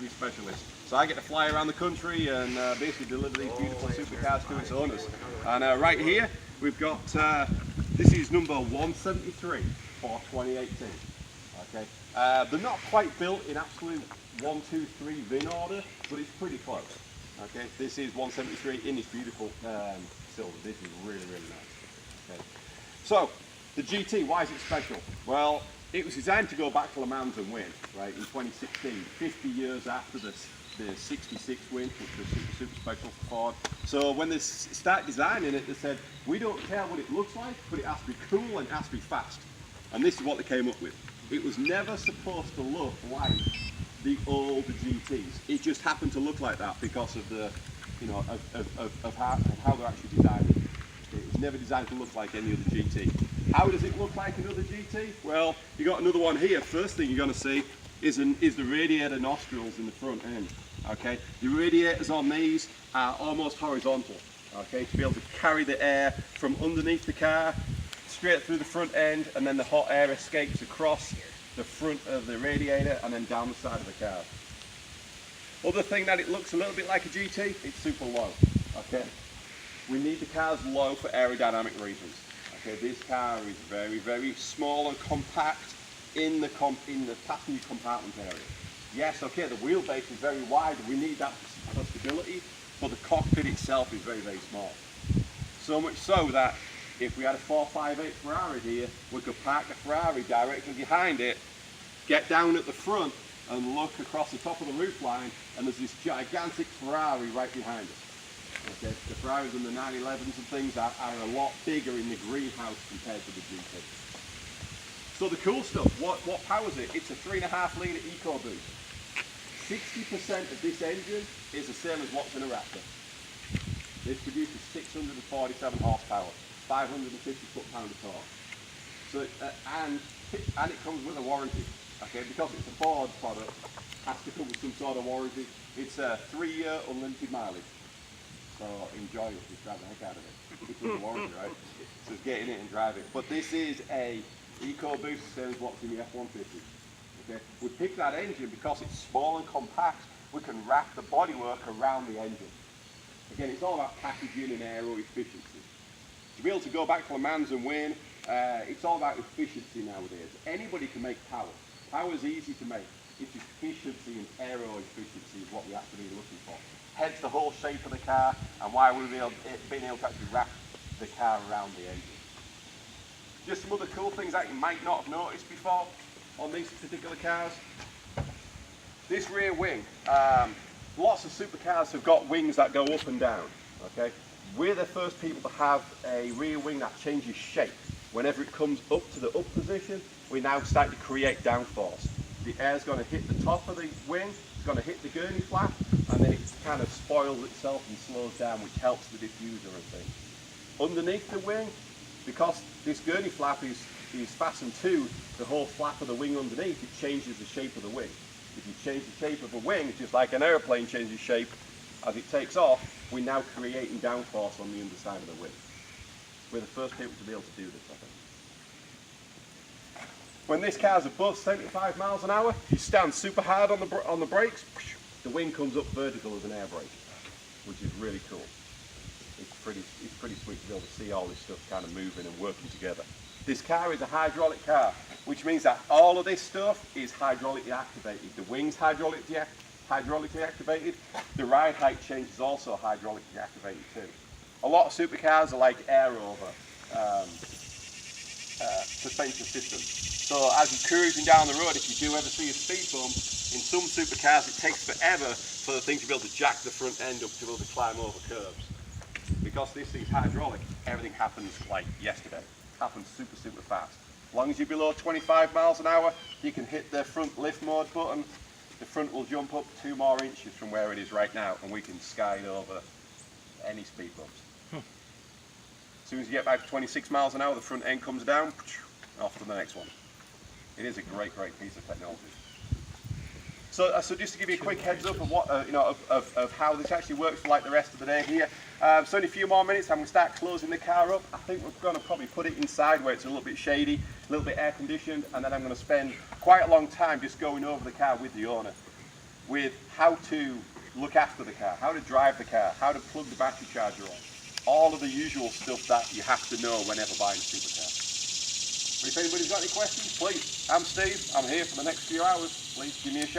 delivery specialist. So I get to fly around the country and basically deliver these beautiful supercars to its owners. And right here, we've got, this is number 173 for 2018. Okay, they're not quite built in absolute 1, 2, 3 VIN order, but it's pretty close. Okay, this is 173 in this beautiful silver. This is really, really nice. Okay. So, the GT, why is it special? Well, it was designed to go back to Le Mans and win, right, in 2016, 50 years after the 66 win, which was super special for Ford. So when they started designing it, they said, we don't care what it looks like, but it has to be cool and it has to be fast. And this is what they came up with. It was never supposed to look like the old GTs. It just happened to look like that because of the, you know, of how they're actually designed. It was never designed to look like any other GT. How does it look like another GT? Well, you got another one here. First thing you're going to see is the radiator nostrils in the front end. Okay, the radiators on these are almost horizontal. Okay, to be able to carry the air from underneath the car straight through the front end, and then the hot air escapes across the front of the radiator and then down the side of the car. Other thing that it looks a little bit like a GT, it's super low. Okay, we need the cars low for aerodynamic reasons. Okay, this car is very, very small and compact in the passenger compartment area. Yes, okay, the wheelbase is very wide. We need that for stability, but the cockpit itself is very, very small. So much so that if we had a 458 Ferrari here, we could park the Ferrari directly behind it, get down at the front and look across the top of the roof line, and there's this gigantic Ferrari right behind us. Okay, the Ferraris and the 911s and things are a lot bigger in the greenhouse compared to the GT. So the cool stuff, what powers it? It's a 3.5 litre EcoBoost. 60% of this engine is the same as what's in a Raptor. This produces 647 horsepower, 550 foot-pound of torque. So, and it comes with a warranty. Okay, because it's a Ford product, it has to come with some sort of warranty. It's a 3-year unlimited mileage. So enjoy it, just drive the heck out of it. It's with a warranty, right? So just get in it and drive it. But this is a EcoBoost, same as what's in the F-150. Okay, we picked that engine because it's small and compact. We can wrap the bodywork around the engine. Again, it's all about packaging and aero efficiency. To be able to go back to Le Mans and win, it's all about efficiency nowadays. Anybody can make power. Power is easy to make. It's efficiency and aero efficiency is what we have to be looking for. Hence the whole shape of the car and why we've been able to actually wrap the car around the engine. Just some other cool things that you might not have noticed before on these particular cars. This rear wing, lots of supercars have got wings that go up and down. Okay, we're the first people to have a rear wing that changes shape. Whenever it comes up to the up position, we now start to create downforce. The air's going to hit the top of the wing, it's going to hit the gurney flap, and then it kind of spoils itself and slows down, which helps the diffuser and things. Underneath the wing, because this gurney flap is fastened to the whole flap of the wing underneath, it changes the shape of the wing. If you change the shape of a wing, just like an airplane changes shape as it takes off, we're now creating downforce on the underside of the wing. We're the first people to be able to do this, I think. When this car's above 75 miles an hour, you stand super hard on the brakes, the wing comes up vertical as an air brake, which is really cool. It's pretty sweet to be able to see all this stuff kind of moving and working together. This car is a hydraulic car, which means that all of this stuff is hydraulically activated. The wing's hydraulically activated. The ride height change is also hydraulically activated too. A lot of supercars are like air over suspension systems. So as you're cruising down the road, if you do ever see a speed bump, in some supercars it takes forever for the thing to be able to jack the front end up to be able to climb over curbs. Because this thing's hydraulic, everything happens like yesterday. It happens super, super fast. As long as you're below 25 miles an hour, you can hit the front lift mode button. The front will jump up 2 more inches from where it is right now, and we can skide over any speed bumps. As soon as you get back to 26 miles an hour, the front end comes down, off to the next one. It is a great, great piece of technology. So just to give you a quick heads up of what of how this actually works for like the rest of the day here. So in a few more minutes, I'm going to start closing the car up. I think we're going to probably put it inside where it's a little bit shady, a little bit air conditioned, and then I'm going to spend quite a long time just going over the car with the owner. with how to look after the car, how to drive the car, how to plug the battery charger on. All of the usual stuff that you have to know whenever buying a supercar. But if anybody's got any questions, please, I'm Steve, I'm here for the next few hours. Please give me a shout.